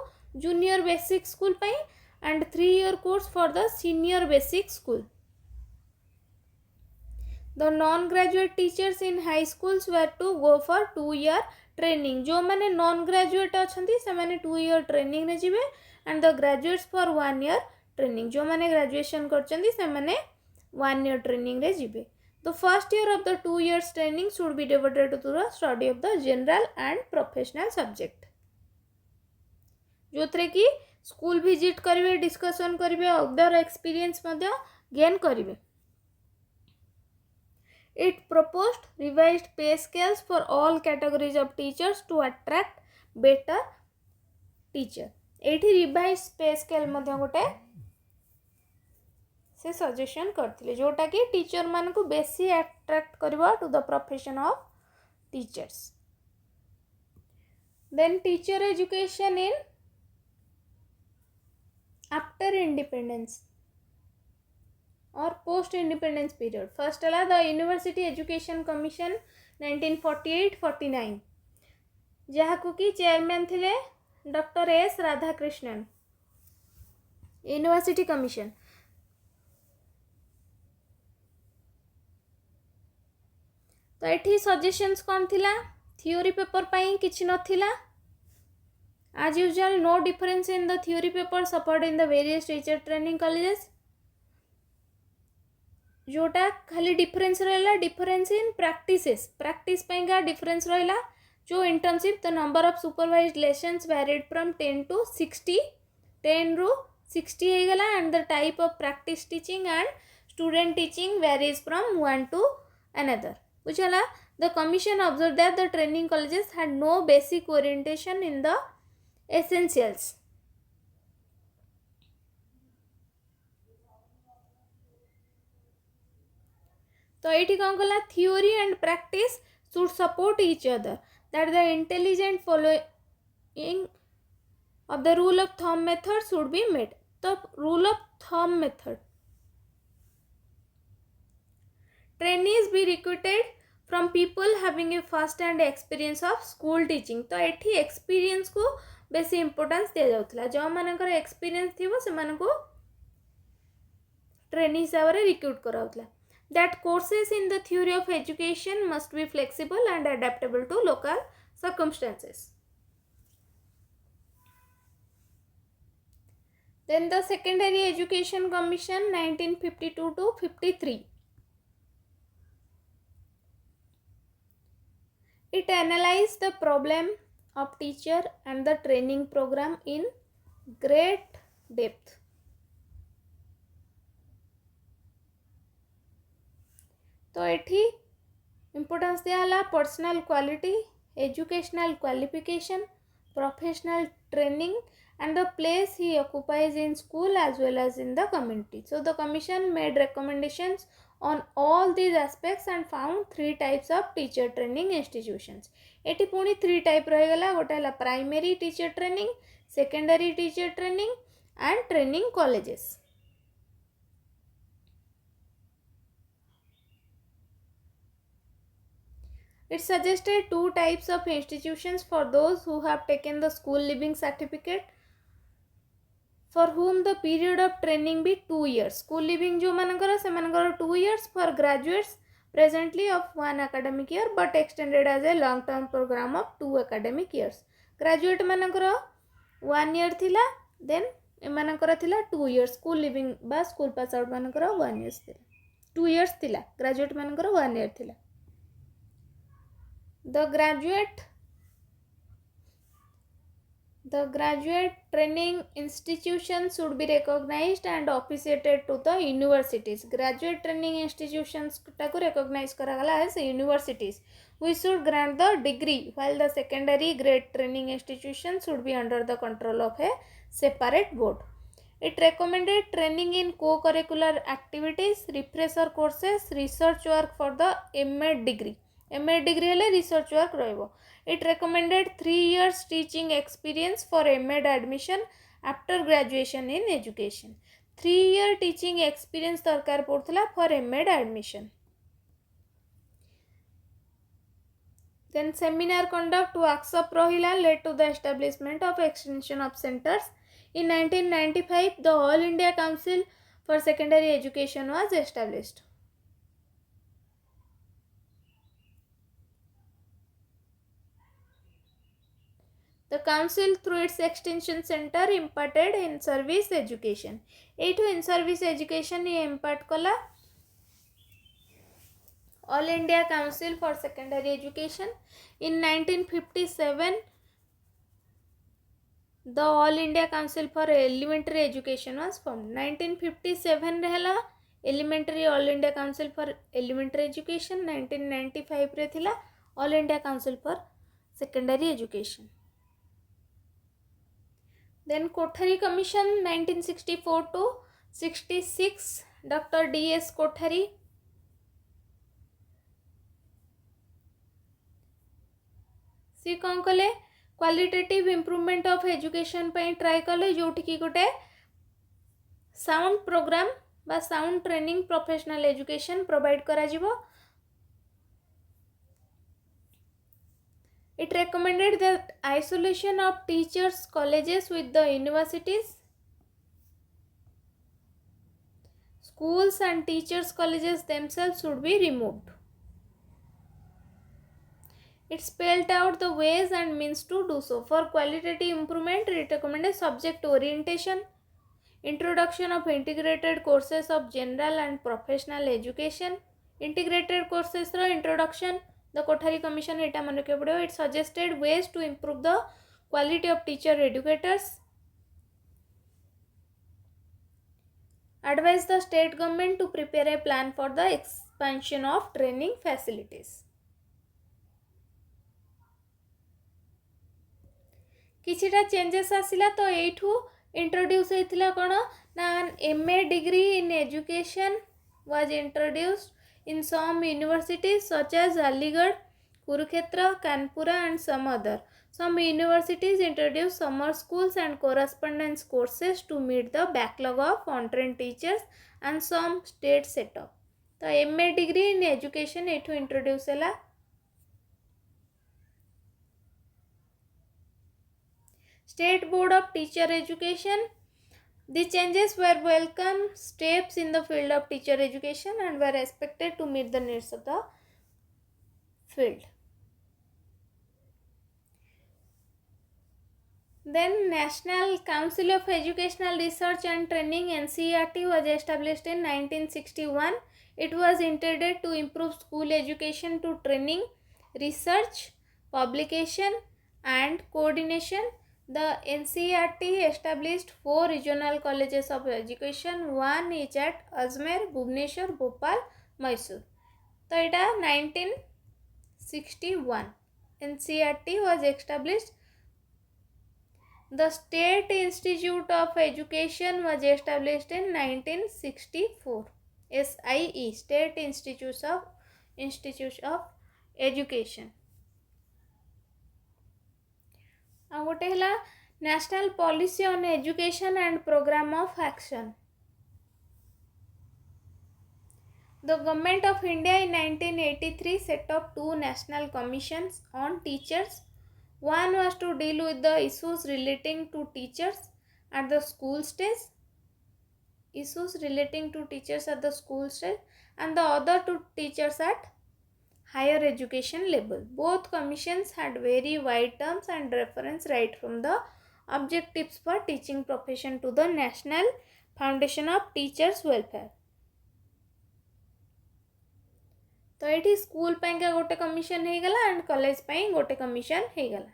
junior basic school pi and 3-year course for the senior basic school. The non-graduate teachers in high schools were to go for 2-year training. जो माने non-graduate अछंती से माने 2-year training ने जिवे and the graduates for 1-year training. जो माने graduation करचंदी से माने 1-year training रे जिवे. The first year of the 2 years training should be devoted to the study of the general and professional subject. जो थे कि स्कूल विजिट करिवे, डिस्कशन करिवे, अदर एक्सपीरियंस मध्य गेन करिवे. It proposed revised pay scales for all categories of teachers to attract better teacher. एठी revise पे scale मध्य गोटे से सजेशन करथिले जोटा कि टीचर मान को बेसी अट्रैक्ट करबा to the profession of teachers. Then teacher education in after independence और पोस्ट इंडिपेंडेंस पीरियड. फर्स्ट है द यूनिवर्सिटी एजुकेशन कमिशन 1948-49 जहाँ को कि चेयरमैन थिले doctor S Radhakrishnan. University commission तो ये सजेशंस कौन थिला. थ्योरी पेपर पाई किछि नथिला. as usual no difference in the theory papers offered in the various teacher training colleges. जोटा खाली डिफरेंस रहा डिफरेंस इन प्रैक्टिसेस. प्रैक्टिस का डिफरेंस रहा जो internship the number of supervised lessons varied from 10 to 60. 10 रू 60 हो गला and the type of practice teaching and student teaching varies from one to another. बुझला. The commission observe that the training colleges had no basic orientation in the essentials. तो ये कौन कला theory and practice should support each other, that the intelligent following of the rule of thumb method should be made. The rule of thumb method. Trainees be recruited from people having a first hand experience of school teaching. तो एठी experience को बेसी importance दिया जाउथला। जो मानकर experience थिबो से मानको ट्रेनिंग हिसाब से रिक्रूट कराउथला। That courses in the theory of education must be flexible and adaptable to local circumstances. Then the Secondary Education Commission 1952 to 53. It analyzed the problem of teacher and the training program in great depth. तो एठी importance दिया personal quality, educational qualification, professional training and the place he occupies in school as well as in the community. So the commission made recommendations on all these aspects and found 3 types of teacher training institutions. Eighty पुणी 3 type रहेगा। गोटे है primary teacher training, secondary teacher training and training colleges. It suggested 2 types of institutions for those who have taken the school leaving certificate, for whom the period of training be 2 years. School leaving जो मानकर से मानकर 2 years, for graduates presently of 1 academic year but extended as a long term program of 2 academic years. Graduate मानकर 1 year थिला, then मानकर थिला 2 years. School leaving बा school pass out मानकर 1 years थिला, 2 years थिला। graduate मानकर 1 year थिला। The graduate training institutions should be recognized and officiated to the universities. Graduate training institutions taku recognize karagala as universities. We should grant the degree, while the secondary grade training institutions should be under the control of a separate board. It recommended training in co-curricular activities, refresher courses, research work for the M.Ed degree. M.Ed degree हेले research work रहिबो। It recommended 3 years teaching experience for M.Ed admission after graduation in education. 3 year teaching experience दरकार पड़थला for M.Ed admission. Then seminar conduct workshop रहिला led to the establishment of extension of centers. In 1995 the All India Council for Secondary Education was established. The council through its extension center imparted in service education. एठू in service education ये impart कला All India Council for Secondary Education. In 1957 the All India Council for Elementary Education was formed. 1957 रहला Elementary All India Council for Elementary Education. 1995 रे थिला All India Council for Secondary Education. Then Kothari Commission 1964 to 66, Dr. D.S. Kothari. सी कौन कले qualitative improvement of education पे try कले जोठी की गोटे sound programme बा sound training professional education provide करा जिवो। It recommended the isolation of teachers, colleges with the universities. Schools and teachers' colleges themselves should be removed. It spelled out the ways and means to do so. For qualitative improvement, it recommended subject orientation, introduction of integrated courses of general and professional education, integrated courses ro introduction. The Kothari Commission एटा मन रखे पड़ो। It suggested ways to improve the quality of teacher educators. Advised the state government to prepare a plan for the expansion of training facilities. किछिटा changes आसिला तो एठू introduce होइतिला कोन ना MA degree in education was introduced in some universities such as Aligarh, Kurukshetra, Kanpura and some other. Some universities introduced summer schools and correspondence courses to meet the backlog of untrained teachers and some state set up. तो MA degree in education एठू introduce है. State Board of Teacher Education. The changes were welcome steps in the field of teacher education and were expected to meet the needs of the field. Then National Council of Educational Research and Training NCERT was established in 1961. It was intended to improve school education to training, research, publication and coordination. The NCERT established 4 regional colleges of education. One is at Ajmer, Bhubaneswar, Bhopal, Mysore. So it is 1961. NCERT was established. The State Institute of Education was established in 1964. SIE, State Institute of Education. ଆଉ ଗୋଟେ ହେଲା National Policy on Education and Program of Action. The Government of India in 1983 set up 2 national commissions on teachers. One was to deal with the issues relating to teachers at the school stage, and the other to teachers at higher education level. Both commissions had very wide terms and reference right from the objectives for teaching profession to the National Foundation of Teachers Welfare. तो ये school पाइंका गोटे commission हो गला and college पाई गोटे commission हो गला.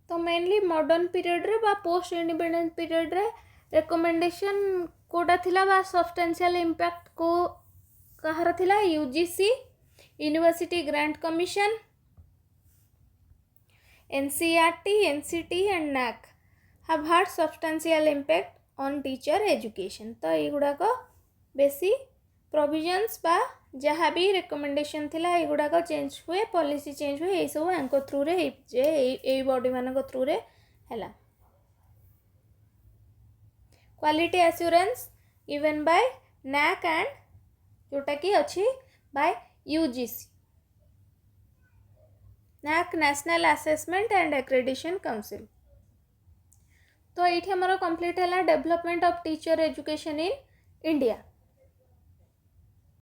तो mainly modern period रे बा पोस्ट इंडिपेंडेंस पीरियड रे रिकमेंडेशन कोटा थिला बा सब्सटेंशियल इंपैक्ट को कहार थिला UGC, university grant commission, NCERT, NCT and NAC have had substantial impact on teacher education. तो एगुड़ाक बेसी प्रोविजन्स बा जहाँ भी रिकमेंडेशन थिला एगुड़ाक चेंज हुए, पॉलिसी चेंज हुए, ये सब यांको थ्रू रे ए बॉडी मानक थ्रू रे हैला. Quality assurance given by NAC and जोटा कि अच्छी by UGC, NAC national assessment and accreditation council. तो ये हमारा कंप्लीट है development of teacher education in India.